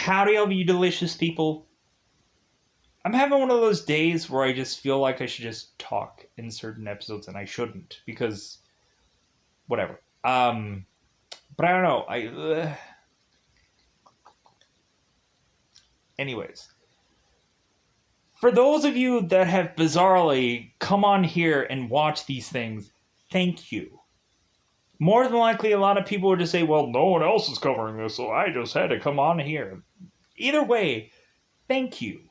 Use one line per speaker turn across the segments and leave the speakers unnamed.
Howdy, all you delicious people. I'm having one of those days where I just feel like I should just talk in certain episodes, and I shouldn't, because whatever. But I don't know. Anyways, for those of you that have bizarrely come on here and watched these things, thank you. More than likely, a lot of people would just say, well, no one else is covering this, so I just had to come on here. Either way, thank you.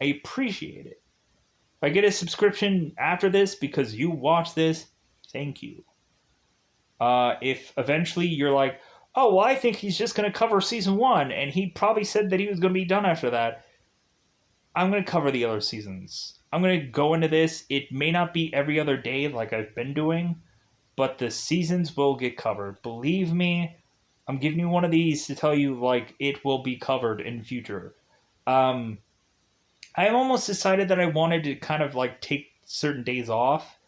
I appreciate it. If I get a subscription after this because you watch this, thank you. If eventually you're like, oh, well, I think he's just going to cover season 1, and he probably said that he was going to be done after that, I'm going to cover the other seasons. I'm going to go into this. It may not be every other day like I've been doing, but the seasons will get covered. Believe me, I'm giving you one of these to tell you, like, it will be covered in the future. I've almost decided that I wanted to kind of, like, take certain days off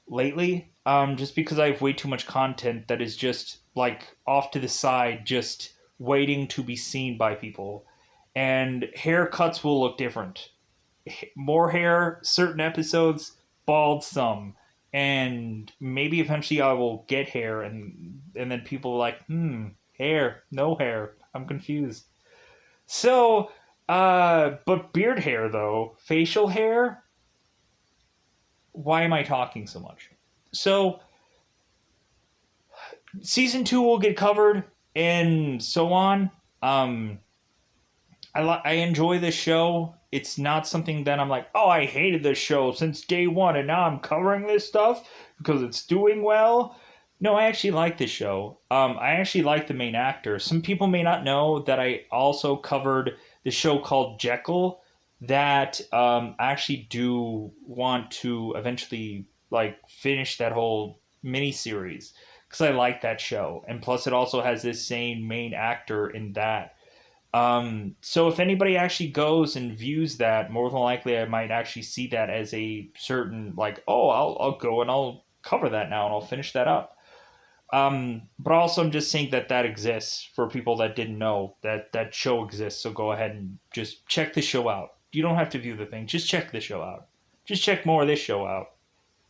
lately, just because I have way too much content that is just, like, off to the side, just waiting to be seen by people. And haircuts will look different. More hair, certain episodes, bald some. And maybe eventually I will get hair, and then people are like, hair, no hair. I'm confused. So, but beard hair, though, facial hair, why am I talking so much? So, season 2 will get covered, and so on. I enjoy this show. It's not something that I'm like, oh, I hated this show since day 1, and now I'm covering this stuff because it's doing well. No, I actually like this show. I actually like the main actor. Some people may not know that I also covered the show called Jekyll that I actually do want to eventually like finish that whole miniseries because I like that show. And plus it also has this same main actor in that. So if anybody actually goes and views that, more than likely I might actually see that as a certain, like, oh, I'll go and I'll cover that now and I'll finish that up. But also I'm just saying that exists for people that didn't know that that show exists. So go ahead and just check the show out. You don't have to view the thing. Just check the show out. Just check more of this show out.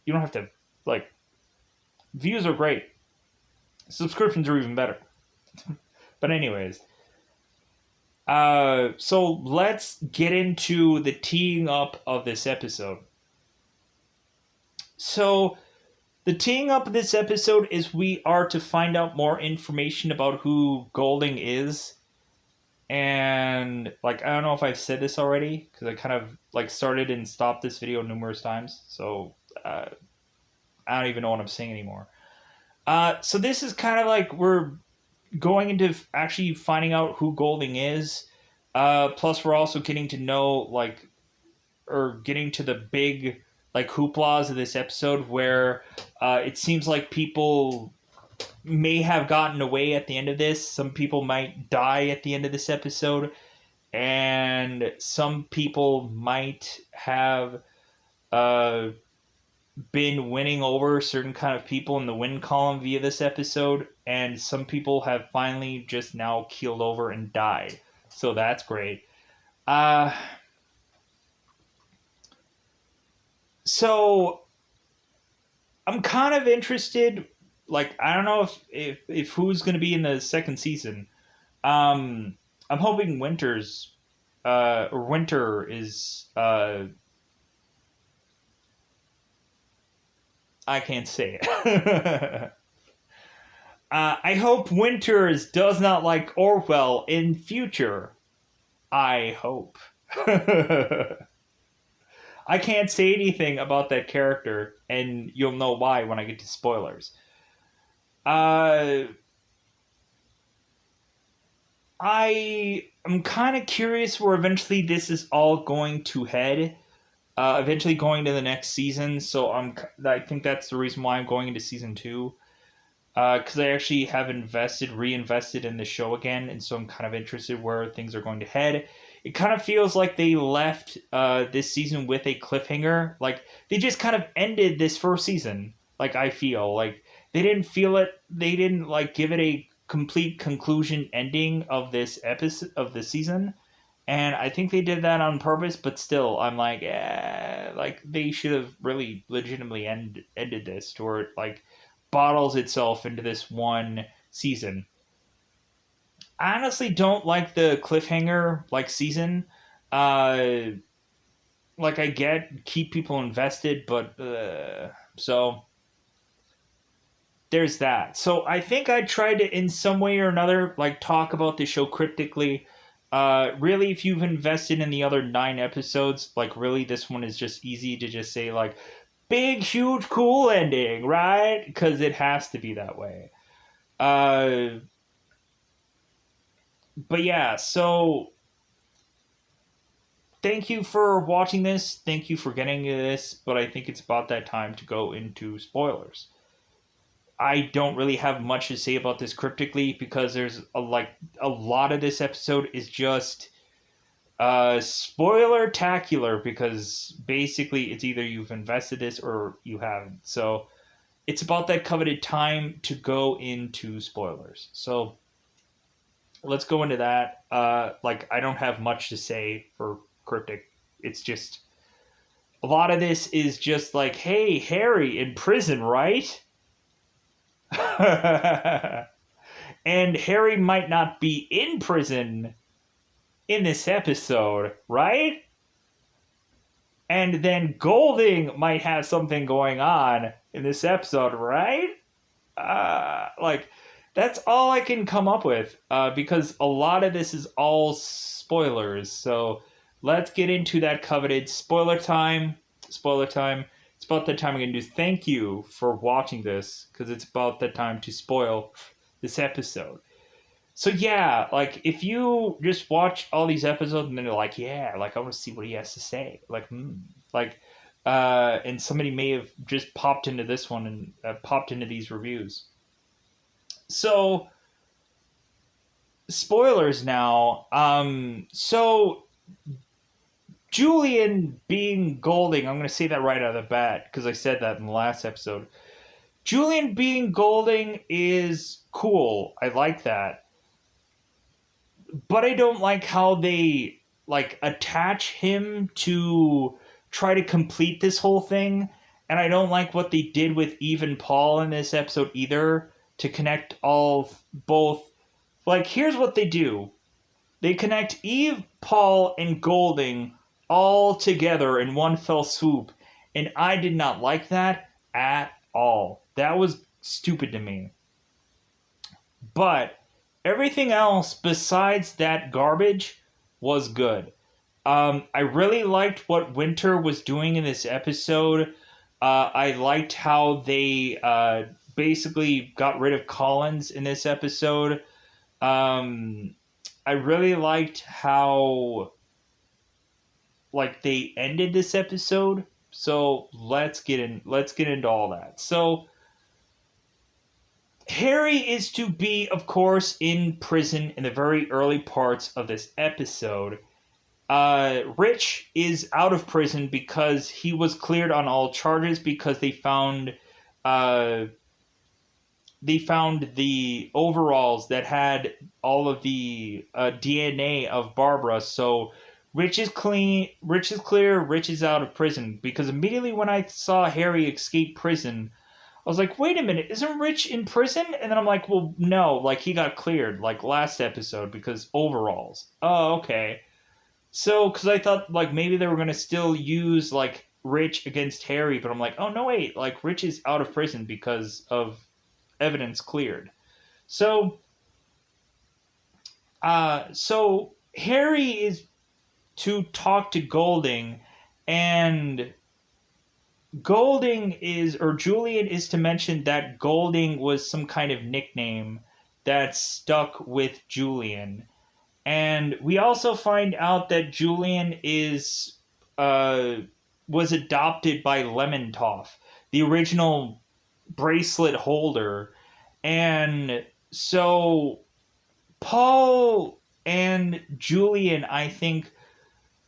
You don't have to, like, views are great. Subscriptions are even better. But anyways, so let's get into the teeing up of this episode. So the teeing up of this episode is we are to find out more information about who Golding is. And, like, I don't know if I've said this already, because I kind of, like, started and stopped this video numerous times. So, I don't even know what I'm saying anymore. So this is kind of like we're going into actually finding out who Golding is. Plus, we're also getting to know, like, or getting to the big, like, hooplas of this episode where it seems like people may have gotten away at the end of this. Some people might die at the end of this episode. And some people might have been winning over certain kind of people in the win column via this episode. And some people have finally just now keeled over and died. So that's great. So I'm kind of interested. Like, I don't know if who's going to be in the second season. I'm hoping Winter is. I can't say it. I hope Winters does not like Orwell in future. I hope. I can't say anything about that character, and you'll know why when I get to spoilers. I am kind of curious where eventually this is all going to head. Eventually going to the next season, so I think that's the reason why I'm going into season 2. Because I actually have reinvested in the show again, and so I'm kind of interested where things are going to head. It kind of feels like they left this season with a cliffhanger. Like, they just kind of ended this first season. Like, I feel. Like, they didn't feel it. They didn't, like, give it complete conclusion ending of this episode of the season. And I think they did that on purpose, but still, I'm like, like they should have really legitimately ended this to where it like bottles itself into this one season. I honestly don't like the cliffhanger like season. Uh, like I get keep people invested, but so there's that. So I think I tried to, in some way or another, like talk about the show cryptically. Really, if you've invested in the other 9 episodes, like really, this one is just easy to just say like, big, huge, cool ending, right? Because it has to be that way. Uh, but yeah, so thank you for watching this. Thank you for getting to this. But I think it's about that time to go into spoilers. I don't really have much to say about this cryptically because there's a lot of this episode is just spoiler tacular because basically it's either you've invested this or you haven't. So it's about that coveted time to go into spoilers. So let's go into that. I don't have much to say for cryptic. It's just a lot of this is just like, hey, Harry in prison, right? And Harry might not be in prison in this episode, right? And then Golding might have something going on in this episode, right? Like, that's all I can come up with because a lot of this is all spoilers. So let's get into that coveted spoiler time. Spoiler time. It's about the time I'm going to do thank you for watching this because it's about the time to spoil this episode. So yeah, like if you just watch all these episodes and then you're like, yeah, like I want to see what he has to say, like, like, and somebody may have just popped into this one and popped into these reviews. So spoilers now. So Julian being Golding, I'm going to say that right out of the bat because I said that in the last episode. Julian being Golding is cool. I like that. But I don't like how they like attach him to try to complete this whole thing. And I don't like what they did with Eve and Paul in this episode either to connect all both. Like, here's what they do. They connect Eve, Paul, and Golding all together in one fell swoop. And I did not like that at all. That was stupid to me. But everything else besides that garbage was good. I really liked what Winter was doing in this episode. I liked how they basically got rid of Collins in this episode. I really liked how like they ended this episode. So let's get into all that. So Harry is to be, of course, in prison in the very early parts of this episode. Rich is out of prison because he was cleared on all charges because uh, they found the overalls that had all of the DNA of Barbara. So Rich is clean. Rich is clear. Rich is out of prison because immediately when I saw Harry escape prison, I was like, wait a minute, isn't Rich in prison? And then I'm like, well, no, like he got cleared like last episode because overalls. Oh, okay. So, because I thought like maybe they were going to still use like Rich against Harry, but I'm like, oh, no, wait, like Rich is out of prison because of evidence cleared. So, so Harry is to talk to Golding, and Golding is, or Julian is to mention that Golding was some kind of nickname that stuck with Julian. And we also find out that Julian is, was adopted by Lemontoff, the original bracelet holder. And so Paul and Julian, I think,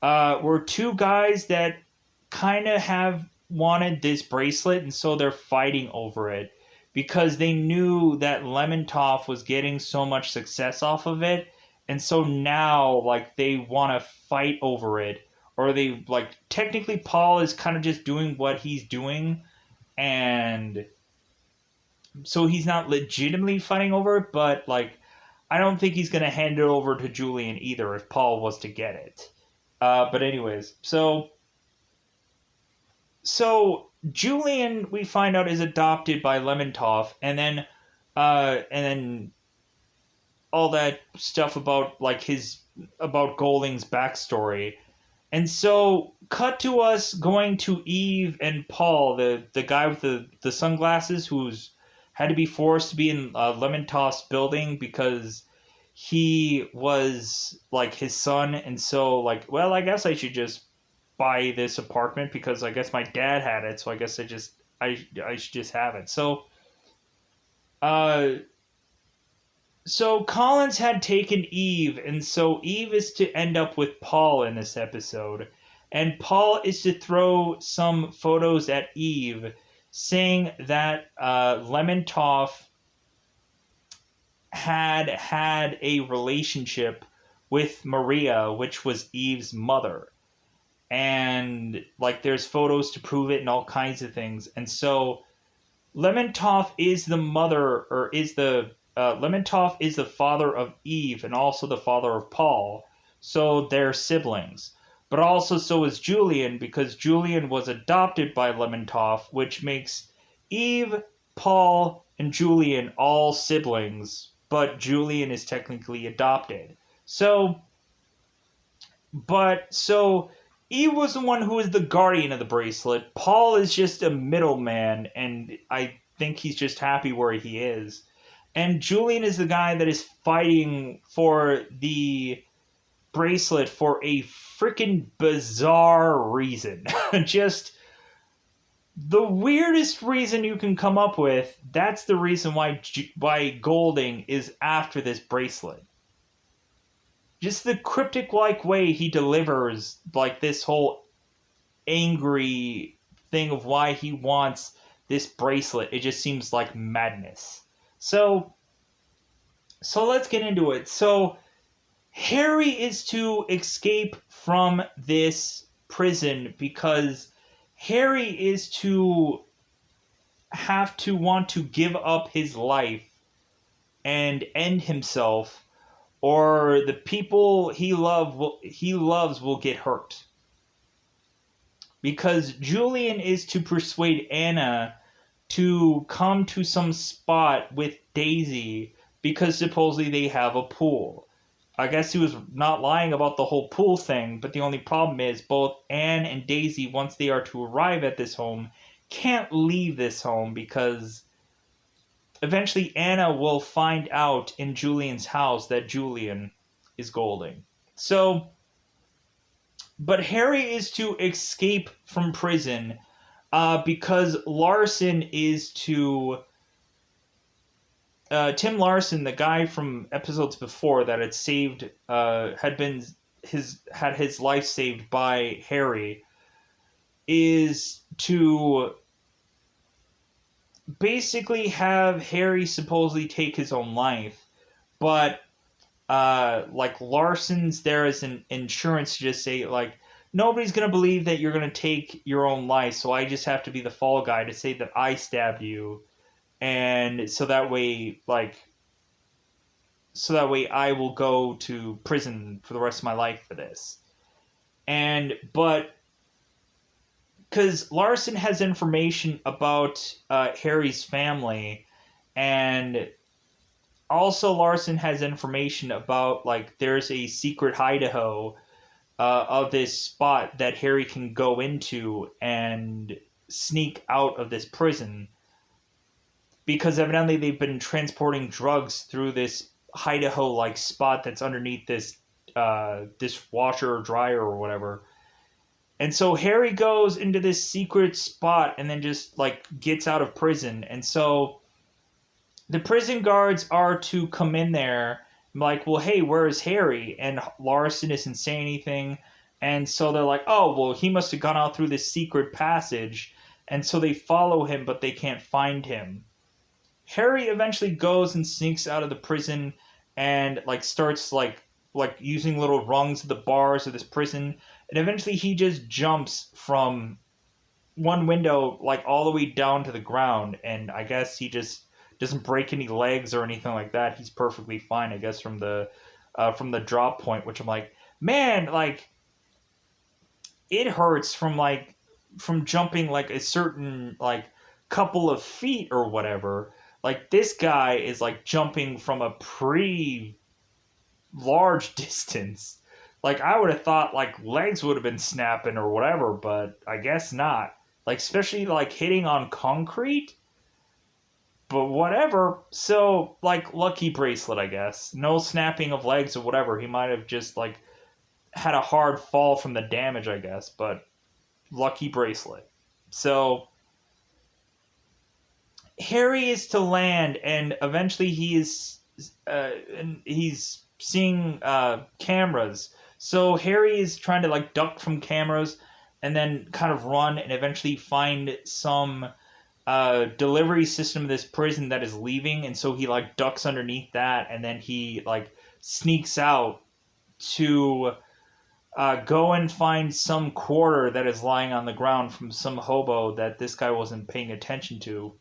were two guys that kind of have wanted this bracelet, and so they're fighting over it because they knew that Lemontov was getting so much success off of it, and so now like they want to fight over it, or they like technically Paul is kind of just doing what he's doing, and so he's not legitimately fighting over it, but like I don't think he's gonna hand it over to Julian either if Paul was to get it. But anyways, so Julian, we find out, is adopted by Lemontov, and then all that stuff about like his about Golding's backstory, and so cut to us going to Eve and Paul, the guy with the sunglasses who's had to be forced to be in Lemontov's building because he was like his son, and so like, well, I guess I should just buy this apartment because I guess my dad had it, so I guess I should just have it. Uh, so Collins had taken Eve, and so Eve is to end up with Paul in this episode, and Paul is to throw some photos at Eve, saying that Lemontov had a relationship with Maria, which was Eve's mother, and like there's photos to prove it and all kinds of things. And so Lemontov is the mother, or is the Lemontov is the father of Eve and also the father of Paul, so they're siblings. But also so is Julian, because Julian was adopted by Lemontov, which makes Eve, Paul, and Julian all siblings, but Julian is technically adopted. So Eve was the one who was the guardian of the bracelet. Paul is just a middleman, and I think he's just happy where he is. And Julian is the guy that is fighting for the bracelet for a freaking bizarre reason. Just the weirdest reason you can come up with. That's the reason why Golding is after this bracelet. Just the cryptic like way he delivers like this whole angry thing of why he wants this bracelet, it just seems like madness. So let's get into it. So Harry is to escape from this prison because Harry is to have to want to give up his life and end himself, or the people he loves will get hurt. Because Julian is to persuade Anna to come to some spot with Daisy because supposedly they have a pool. I guess he was not lying about the whole pool thing, but the only problem is both Anne and Daisy, once they are to arrive at this home, can't leave this home because eventually Anna will find out in Julian's house that Julian is Golding. But Harry is to escape from prison because Larson is to... Tim Larson, the guy from episodes before that had saved, had his life saved by Harry, is to basically have Harry supposedly take his own life, but like Larson's there as an insurance to just say like nobody's gonna believe that you're gonna take your own life, so I just have to be the fall guy to say that I stabbed you. And so that way I will go to prison for the rest of my life for this. But because Larson has information about Harry's family, and also Larson has information about like there's a secret hideout of this spot that Harry can go into and sneak out of this prison, because evidently they've been transporting drugs through this hideout-like spot that's underneath this washer or dryer or whatever. And so Harry goes into this secret spot and then just like gets out of prison. And so the prison guards are to come in there like, well, hey, where is Harry? And Larson isn't saying anything. And so they're like, oh, well, he must have gone out through this secret passage. And so they follow him, but they can't find him. Harry eventually goes and sneaks out of the prison and like starts like using little rungs of the bars of this prison, and eventually he just jumps from one window like all the way down to the ground, and I guess he just doesn't break any legs or anything like that. He's perfectly fine, I guess, from the drop point, which I'm like, man, like it hurts from jumping like a certain like couple of feet or whatever. Like this guy is like jumping from a pretty large distance. Like I would have thought like legs would have been snapping or whatever, but I guess not. Like especially like hitting on concrete, but whatever. So like lucky bracelet, I guess. No snapping of legs or whatever. He might have just like had a hard fall from the damage, I guess, but lucky bracelet. So Harry is to land, and eventually and he's seeing cameras. So Harry is trying to like duck from cameras, and then kind of run, and eventually find some delivery system of this prison that is leaving, and so he like ducks underneath that, and then he like sneaks out to go and find some quarter that is lying on the ground from some hobo that this guy wasn't paying attention to.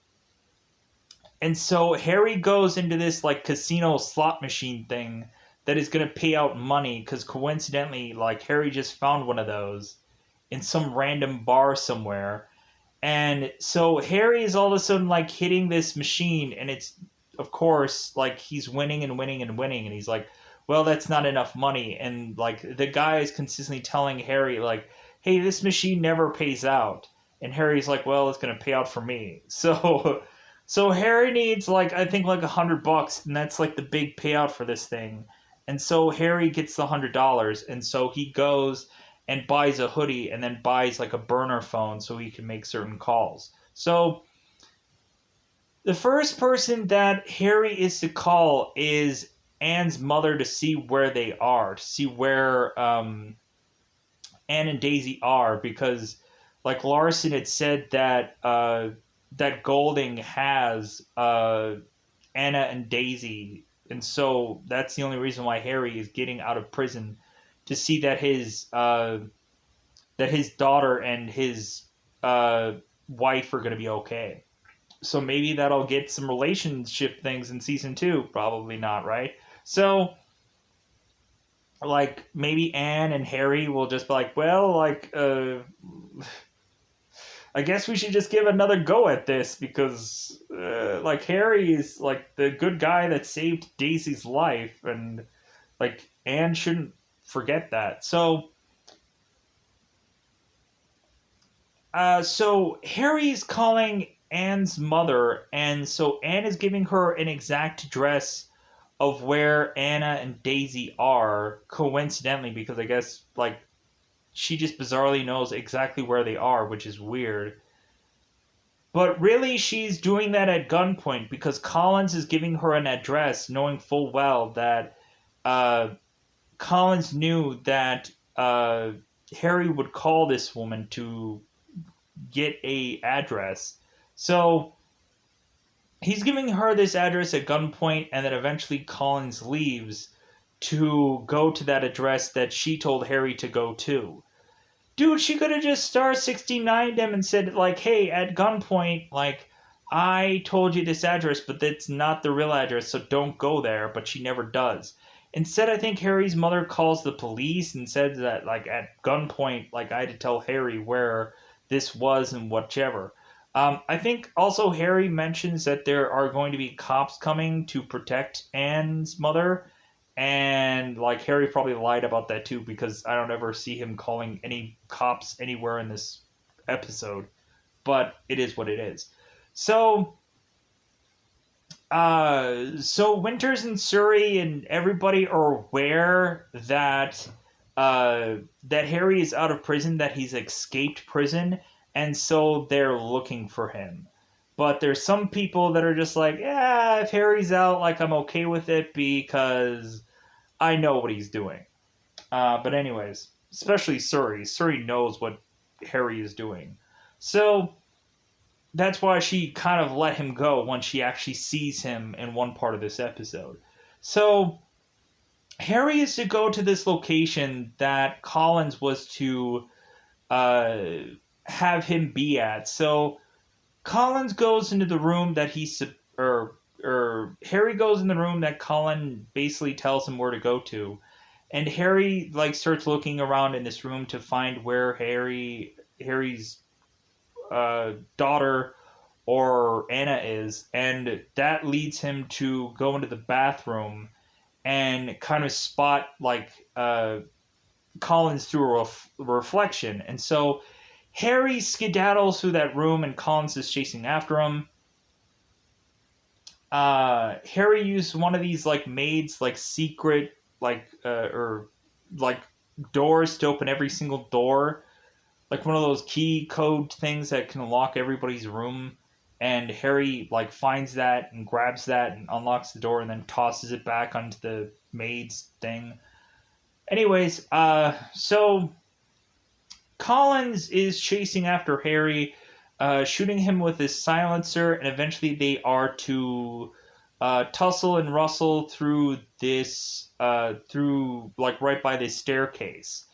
And so Harry goes into this like casino slot machine thing that is going to pay out money because coincidentally, like Harry just found one of those in some random bar somewhere. And so Harry is all of a sudden like hitting this machine, and it's of course like he's winning and winning and winning, and he's like, well, that's not enough money. And like the guy is consistently telling Harry like, hey, this machine never pays out. And Harry's like, well, it's gonna pay out for me. So Harry needs like I think like $100, and that's like the big payout for this thing. And so Harry gets the $100, and so he goes and buys a hoodie, and then buys like a burner phone so he can make certain calls. So the first person that Harry is to call is Anne's mother to see where they are, to see where Anne and Daisy are, because like Larson had said that that Golding has Anna and Daisy, and so that's the only reason why Harry is getting out of prison, to see that his daughter and his wife are going to be okay. So maybe that'll get some relationship things in season two. Probably not, right? So like maybe Anne and Harry will just be like, well, like I guess we should just give another go at this because like Harry is like the good guy that saved Daisy's life, and like Anne shouldn't forget that. So Harry's calling Anne's mother, and so Anne is giving her an exact address of where Anna and Daisy are, coincidentally, because I guess like she just bizarrely knows exactly where they are, which is weird. But really, she's doing that at gunpoint because Collins is giving her an address, knowing full well that uh, Collins knew that Harry would call this woman to get a address. So he's giving her this address at gunpoint, and then eventually Collins leaves to go to that address that she told Harry to go to. Dude, she could have just star 69'd him and said, like, hey, at gunpoint, like, I told you this address, but that's not the real address, so don't go there, but she never does. Instead, I think Harry's mother calls the police and says that, like, at gunpoint, like, I had to tell Harry where this was and whichever. I think also Harry mentions that there are going to be cops coming to protect Anne's mother, and like Harry probably lied about that too because I don't ever see him calling any cops anywhere in this episode. But it is what it is. So so Winters and Surrey and everybody are aware that that Harry is out of prison, that he's escaped prison, and so they're looking for him. But there's some people that are just like, yeah, if Harry's out, like I'm okay with it because I know what he's doing. But anyways, especially Surrey. Surrey knows what Harry is doing. So that's why she kind of let him go when she actually sees him in one part of this episode. So Harry is to go to this location that Collins was to uh, have him be at. So Collins goes into the room that or Harry goes in the room that Colin basically tells him where to go to, and Harry like starts looking around in this room to find where Harry's daughter or Anna is, and that leads him to go into the bathroom and kind of spot like Collins through a reflection, and so Harry skedaddles through that room, and Collins is chasing after him. Harry used one of these like maids like secret or like doors to open every single door, like one of those key code things that can unlock everybody's room. And Harry like finds that and grabs that and unlocks the door and then tosses it back onto the maid's thing. Anyways, so Collins is chasing after Harry, shooting him with his silencer, and eventually they are to tussle and rustle through through like right by this staircase.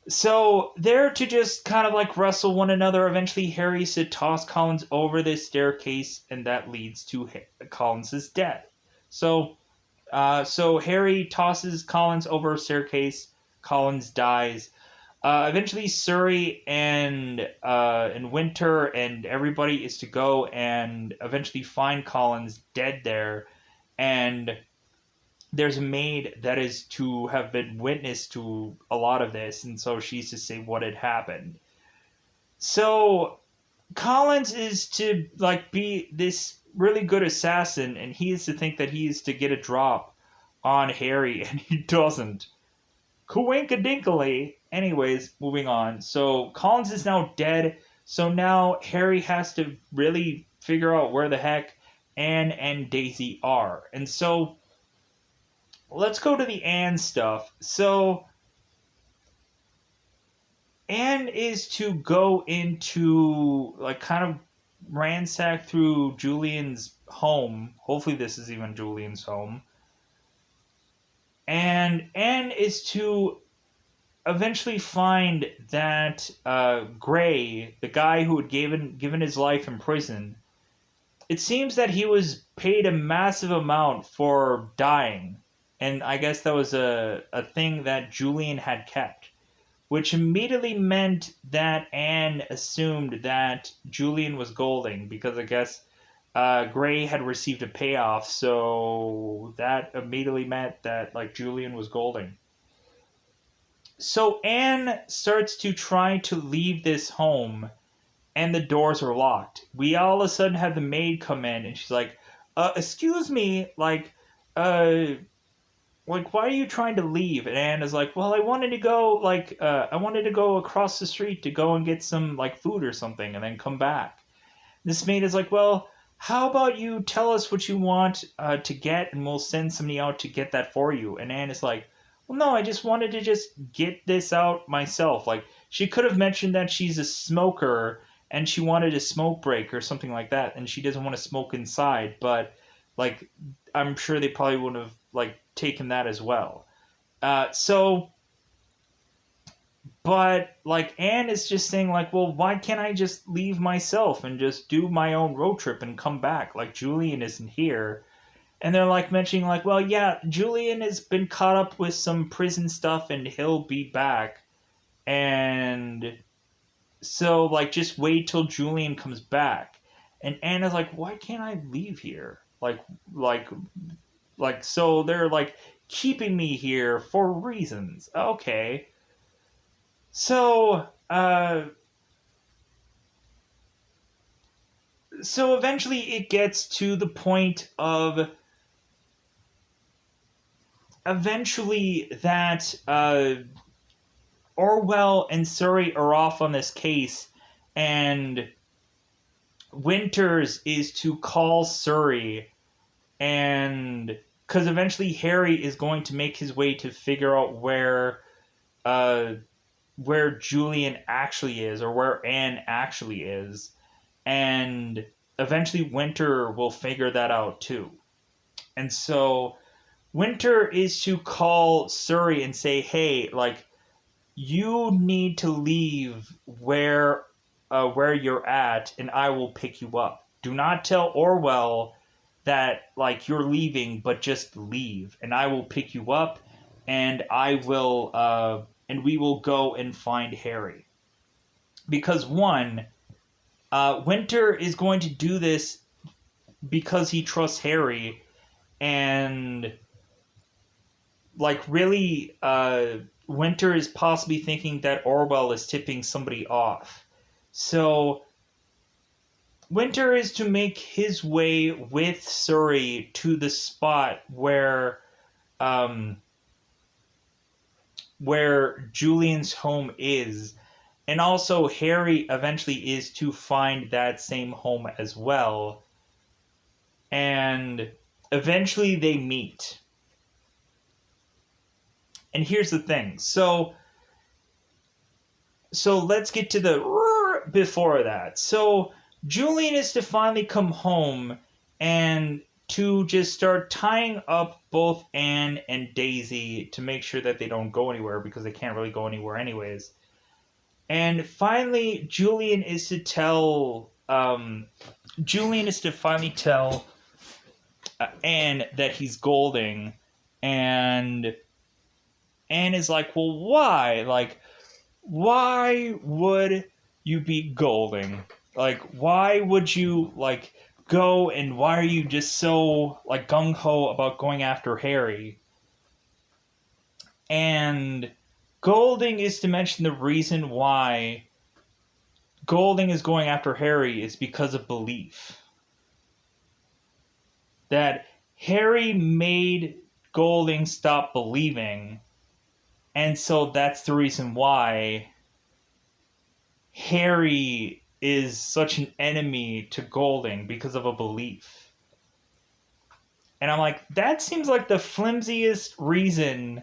So they're to just kind of like wrestle one another. Eventually, Harry to toss Collins over this staircase, and that leads to Collins's death. So, so Harry tosses Collins over a staircase. Collins dies. Eventually, Surrey and Winter and everybody is to go and eventually find Collins dead there, and there's a maid that is to have been witness to a lot of this, and so she's to say what had happened. So Collins is to like be this really good assassin, and he is to think that he is to get a drop on Harry, and he doesn't. Coinkadinkly. Anyways, moving on. So Collins is now dead. So now Harry has to really figure out where the heck Anne and Daisy are. And so let's go to the Anne stuff. So Anne is to go into like kind of ransack through Julian's home. Hopefully this is even Julian's home. And Anne is to eventually find that Gray, the guy who had given his life in prison, it seems that he was paid a massive amount for dying, and I guess that was a thing that Julian had kept, which immediately meant that Anne assumed that Julian was Golding because I guess Gray had received a payoff, so that immediately meant that like Julian was Golding. So Anne starts to try to leave this home, and the doors are locked. We all of a sudden have the maid come in, and she's like, excuse me, uh, why are you trying to leave?" And Anne is like, "Well, I wanted to go, I wanted to go across the street to go and get some, like, food or something, and then come back." This maid is like, "Well, how about you tell us what you want to get, and we'll send somebody out to get that for you." And Anne is like, "Well, no, I just wanted to just get this out myself." Like, she could have mentioned that she's a smoker and she wanted a smoke break or something like that, and she doesn't want to smoke inside, but, like, I'm sure they probably would have, like, taken that as well. So, but, like, Anne is just saying, like, well, why can't I just leave myself and just do my own road trip and come back? Like, Julian isn't here. And they're like mentioning like, well, yeah, Julian has been caught up with some prison stuff and he'll be back. And so like just wait till Julian comes back. And Anna's like, why can't I leave here? Like so they're like keeping me here for reasons. Okay. So so eventually it gets to the point of eventually that Orwell and Surrey are off on this case, and Winters is to call Surrey, and because eventually Harry is going to make his way to figure out where Julian actually is or where Anne actually is, and eventually Winter will figure that out too. And so Winter is to call Surrey and say, "Hey, like you need to leave where you're at, and I will pick you up. Do not tell Orwell that like you're leaving, but just leave, and I will pick you up, and we will go and find Harry." Because one, Winter is going to do this because he trusts Harry, and like really, Winter is possibly thinking that Orwell is tipping somebody off. So Winter is to make his way with Surrey to the spot um, where Julian's home is, and also Harry eventually is to find that same home as well, and eventually they meet. And here's the thing. So let's get to the before that. So Julian is to finally come home and to just start tying up both Anne and Daisy to make sure that they don't go anywhere, because they can't really go anywhere anyways. And finally, Julian is to finally tell Anne that he's Golding, and Anne is like, "Well, why? Like, why would you be Golding? Like, why would you like go, and why are you just so like gung ho about going after Harry?" And Golding is to mention the reason why Golding is going after Harry is because of belief. That Harry made Golding stop believing, and so that's the reason why Harry is such an enemy to Golding, because of a belief. And I'm like, that seems like the flimsiest reason.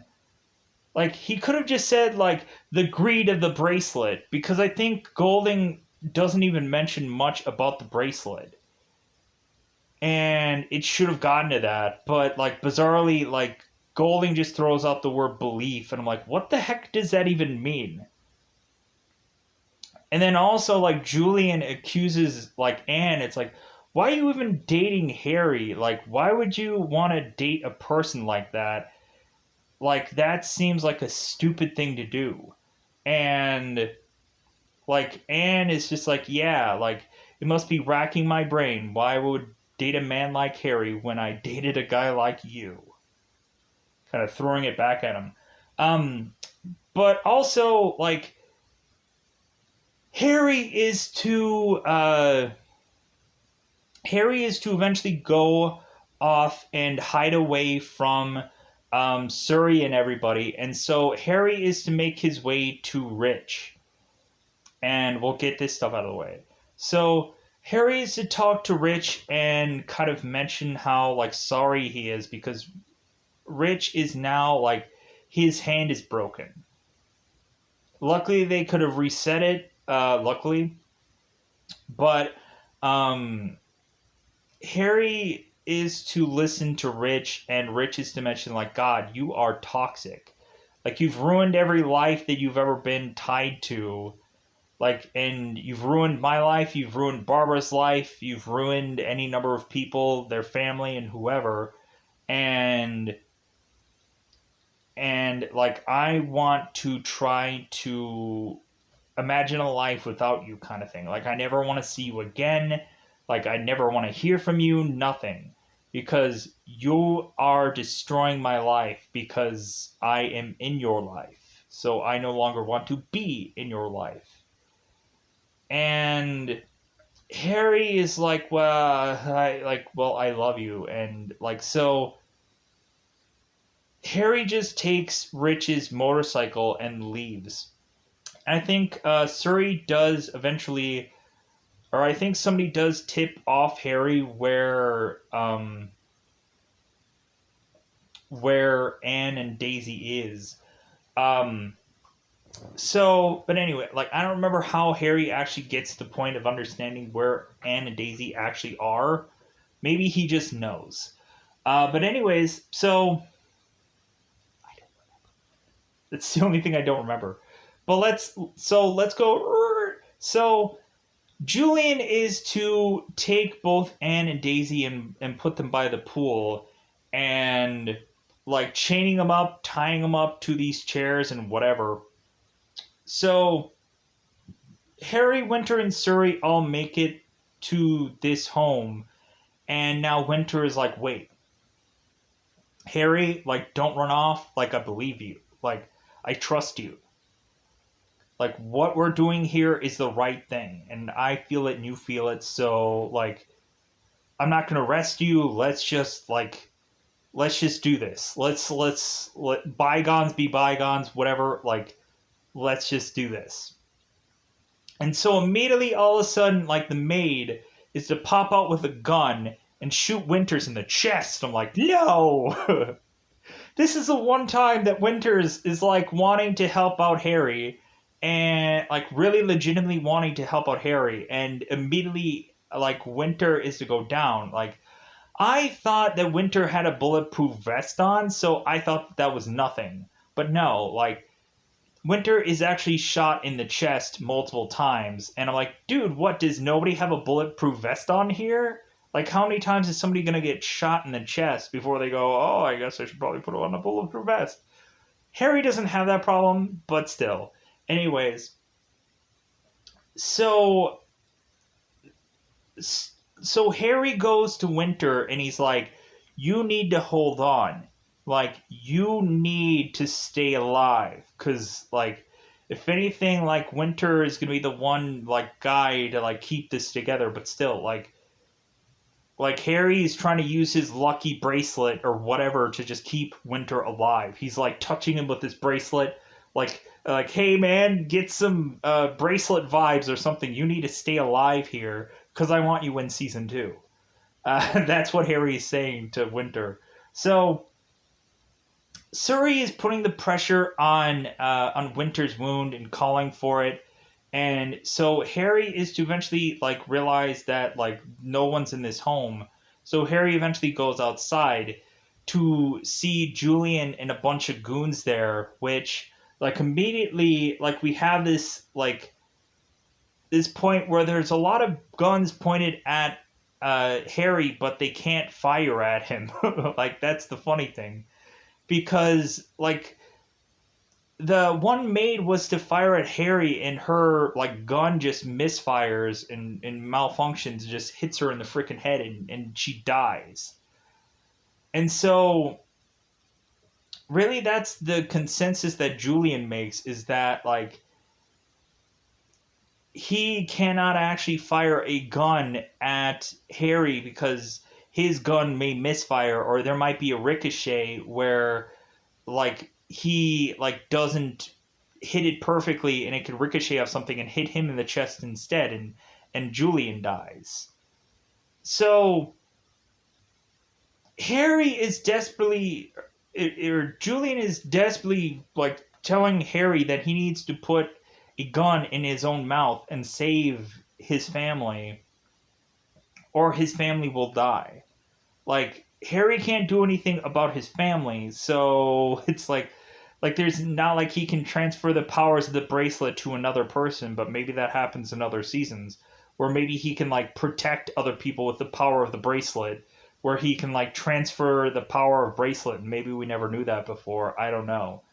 Like, he could have just said, like, the greed of the bracelet, because I think Golding doesn't even mention much about the bracelet. And it should have gotten to that, but, like, bizarrely, like, Golding just throws out the word belief, and I'm like, what the heck does that even mean? And then also, like, Julian accuses, like, Anne. It's like, why are you even dating Harry? Like, why would you want to date a person like that? Like, that seems like a stupid thing to do. And, like, Anne is just like, yeah, like, it must be racking my brain. Why would date a man like Harry when I dated a guy like you? Kind of throwing it back at him. Um, but also, like, Harry is to eventually go off and hide away from Surrey and everybody, and so Harry is to make his way to Rich, and we'll get this stuff out of the way. So Harry is to talk to Rich and kind of mention how like sorry he is, because Rich is now like his hand is broken. Luckily, they could have reset it. Luckily, but um, Harry is to listen to Rich, and Rich is to mention, like, God, you are toxic. Like, you've ruined every life that you've ever been tied to. Like, and you've ruined my life, you've ruined Barbara's life, you've ruined any number of people, their family, and whoever. And, like, I want to try to imagine a life without you, kind of thing. Like, I never want to see you again. Like, I never want to hear from you, nothing. Because you are destroying my life because I am in your life. So I no longer want to be in your life. And Harry is like, well, I love you. And, like, so Harry just takes Rich's motorcycle and leaves. And I think Surrey does eventually, or I think somebody does tip off Harry where Anne and Daisy is. Um, So, but anyway, like I don't remember how Harry actually gets to the point of understanding where Anne and Daisy actually are. Maybe he just knows. But anyways, so that's the only thing I don't remember. But let's go. So Julian is to take both Anne and Daisy and put them by the pool and like chaining them up, tying them up to these chairs and whatever. So Harry, Winter, and Surrey all make it to this home, and now Winter is like, wait, Harry, like, don't run off. Like, I believe you. Like, I trust you. Like, what we're doing here is the right thing, and I feel it and you feel it, so, like, I'm not gonna arrest you. Let's just do this. Let bygones be bygones, whatever. Like, let's just do this. And so immediately, all of a sudden, like the maid is to pop out with a gun and shoot Winters in the chest. I'm like, no! This is the one time that Winters is like wanting to help out Harry and like really legitimately wanting to help out Harry. And immediately, like, Winter is to go down. Like, I thought that Winter had a bulletproof vest on, so I thought that was nothing. But no, like, Winter is actually shot in the chest multiple times, and I'm like, dude, what? Does nobody have a bulletproof vest on here? Like, how many times is somebody gonna get shot in the chest before they go, oh, I guess I should probably put on a bulletproof vest? Harry doesn't have that problem, but still. Anyways, so so Harry goes to Winter and he's like, you need to hold on. Like, you need to stay alive. Because, like, if anything, like, Winter is going to be the one, like, guy to, like, keep this together. But still, like Harry is trying to use his lucky bracelet or whatever to just keep Winter alive. He's, like, touching him with his bracelet. Like, hey, man, get some bracelet vibes or something. You need to stay alive here because I want you in season 2. That's what Harry is saying to Winter. So Surrey is putting the pressure on Winter's wound and calling for it, and so Harry is to eventually like realize that like no one's in this home. So Harry eventually goes outside to see Julian and a bunch of goons there, which like immediately like we have this point where there's a lot of guns pointed at Harry, but they can't fire at him. Like that's the funny thing, because like the one maid was to fire at Harry, and her like gun just misfires and malfunctions, just hits her in the freaking head, and she dies. And so, really, that's the consensus that Julian makes, is that like he cannot actually fire a gun at Harry because his gun may misfire, or there might be a ricochet where like he like doesn't hit it perfectly and it could ricochet off something and hit him in the chest instead, and Julian dies. So Harry is desperately or Julian is desperately like telling Harry that he needs to put a gun in his own mouth and save his family, or his family will die. Like Harry can't do anything about his family, so it's like there's not like he can transfer the powers of the bracelet to another person, but maybe that happens in other seasons. Or maybe he can like protect other people with the power of the bracelet, where he can like transfer the power of bracelet. Maybe we never knew that before. I don't know.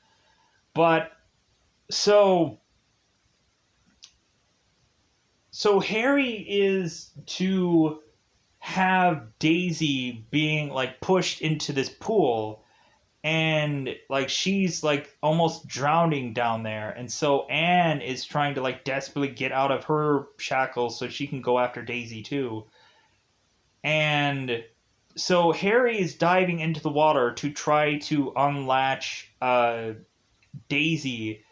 But so so Harry is to have Daisy being like pushed into this pool, and like she's like almost drowning down there, and so Anne is trying to like desperately get out of her shackles so she can go after Daisy too. And so Harry is diving into the water to try to unlatch Daisy,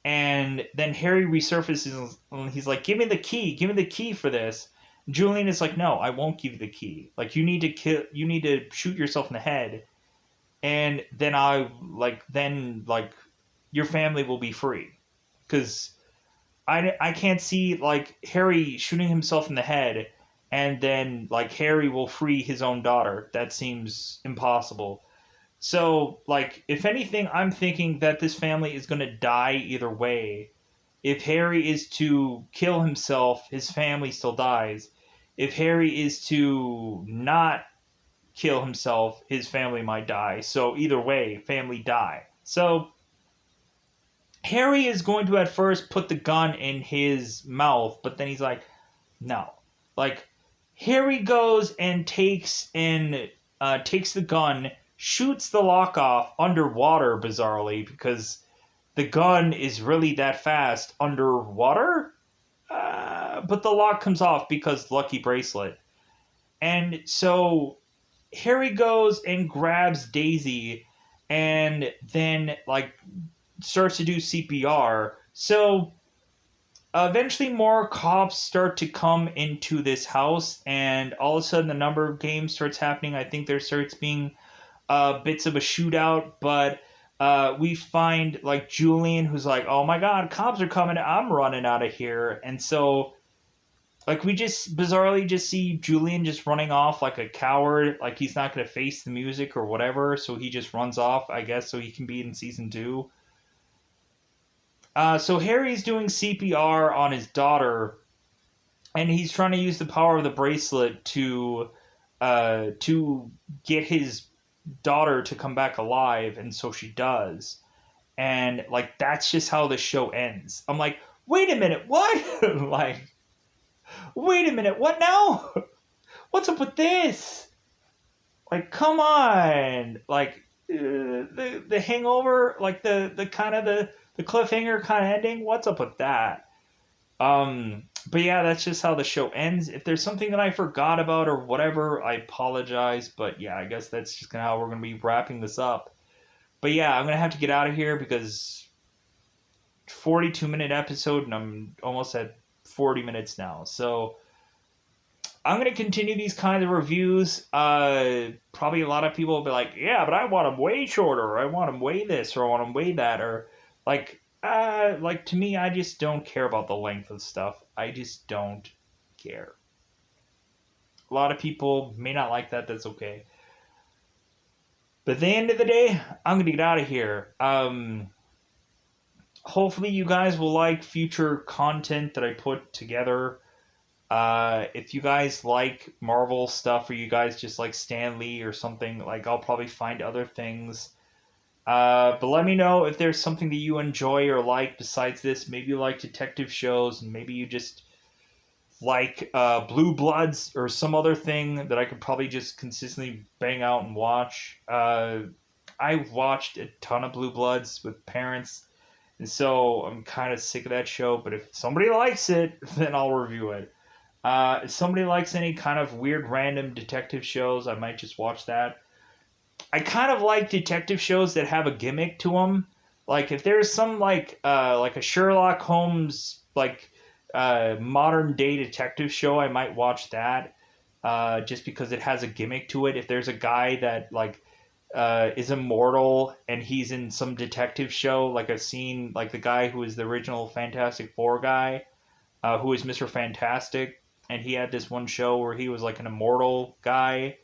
and then Harry resurfaces and he's like, give me the key for this. Julian is like, no, I won't give you the key. Like you need to shoot yourself in the head, and then I like then like your family will be free. because I can't see like Harry shooting himself in the head and then like Harry will free his own daughter. That seems impossible. So like if anything, I'm thinking that this family is going to die either way. If Harry is to kill himself, his family still dies. If Harry is to not kill himself, his family might die. So either way, family die. So Harry is going to at first put the gun in his mouth, but then he's like, no. Like Harry goes and takes the gun, shoots the lock off underwater, bizarrely, because the gun is really that fast underwater. But the lock comes off because lucky bracelet. And so Harry goes and grabs Daisy and then like starts to do CPR. So eventually more cops start to come into this house and all of a sudden the number of games starts happening. I think there starts being bits of a shootout, but we find like Julian who's like, oh my god, cops are coming, I'm running out of here. And so like we just bizarrely just see Julian just running off like a coward, like he's not going to face the music or whatever, so he just runs off, I guess, so he can be in season 2. So Harry's doing CPR on his daughter, and he's trying to use the power of the bracelet to get his daughter to come back alive, and so she does. And like that's just how the show ends. I'm like, wait a minute, what? Like, wait a minute, what now? What's up with this? Like, come on, like the Hangover, like the kind of the cliffhanger kind of ending. What's up with that? But yeah, that's just how the show ends. If there's something that I forgot about or whatever, I apologize. But yeah, I guess that's just kind of how we're gonna be wrapping this up. But yeah, I'm gonna have to get out of here because 42-minute episode and I'm almost at 40 minutes now. So I'm going to continue these kind of reviews. Probably a lot of people will be like, yeah, but I want them way shorter. Or I want them way this or I want them way that. Or like to me, I just don't care about the length of stuff. I just don't care. A lot of people may not like that. That's okay. But at the end of the day, I'm going to get out of here. Hopefully you guys will like future content that I put together. If you guys like Marvel stuff or you guys just like Stan Lee or something, like I'll probably find other things. But let me know if there's something that you enjoy or like besides this. Maybe you like detective shows and maybe you just like Blue Bloods or some other thing that I could probably just consistently bang out and watch. I watched a ton of Blue Bloods with parents, and so I'm kind of sick of that show. But if somebody likes it, then I'll review it. If somebody likes any kind of weird random detective shows, I might just watch that. I kind of like detective shows that have a gimmick to them. Like if there's some like a Sherlock Holmes modern day detective show, I might watch that. Just because it has a gimmick to it. If there's a guy that is immortal and he's in some detective show, like I've seen like the guy who is the original Fantastic Four guy, who is Mr. Fantastic, and he had this one show where he was like an immortal guy,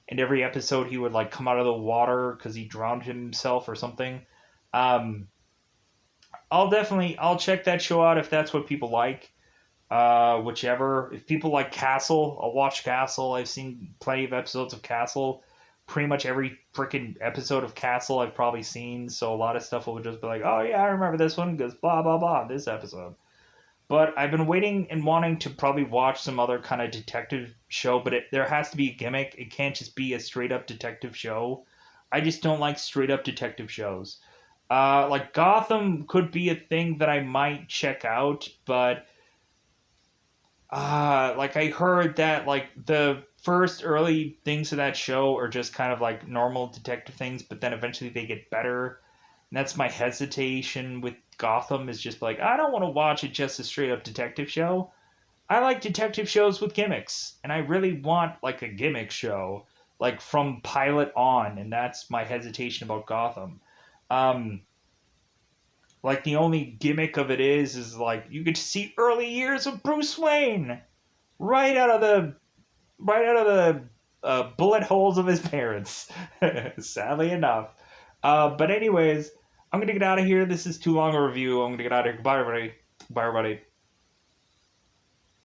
and every episode he would like come out of the water because he drowned himself or something. Um, I'll check that show out if that's what people like. Whichever. If people like Castle, I'll watch Castle. I've seen plenty of episodes of Castle. Pretty much every freaking episode of Castle I've probably seen. So a lot of stuff will just be like, oh yeah, I remember this one because blah blah blah this episode. But I've been waiting and wanting to probably watch some other kind of detective show, but there has to be a gimmick. It can't just be a straight up detective show. I just don't like straight up detective shows. Like Gotham could be a thing that I might check out, but like I heard that like the first early things of that show are just kind of like normal detective things, but then eventually they get better. And that's my hesitation with Gotham is just like I don't want to watch it just a straight up detective show. I like detective shows with gimmicks, and I really want like a gimmick show, like from pilot on, and that's my hesitation about Gotham. Um, Like the only gimmick of it is like you get to see early years of Bruce Wayne right out of the bullet holes of his parents. Sadly enough. But anyways, I'm gonna get out of here. This is too long a review. I'm gonna get out of here. Goodbye, everybody. Bye, everybody.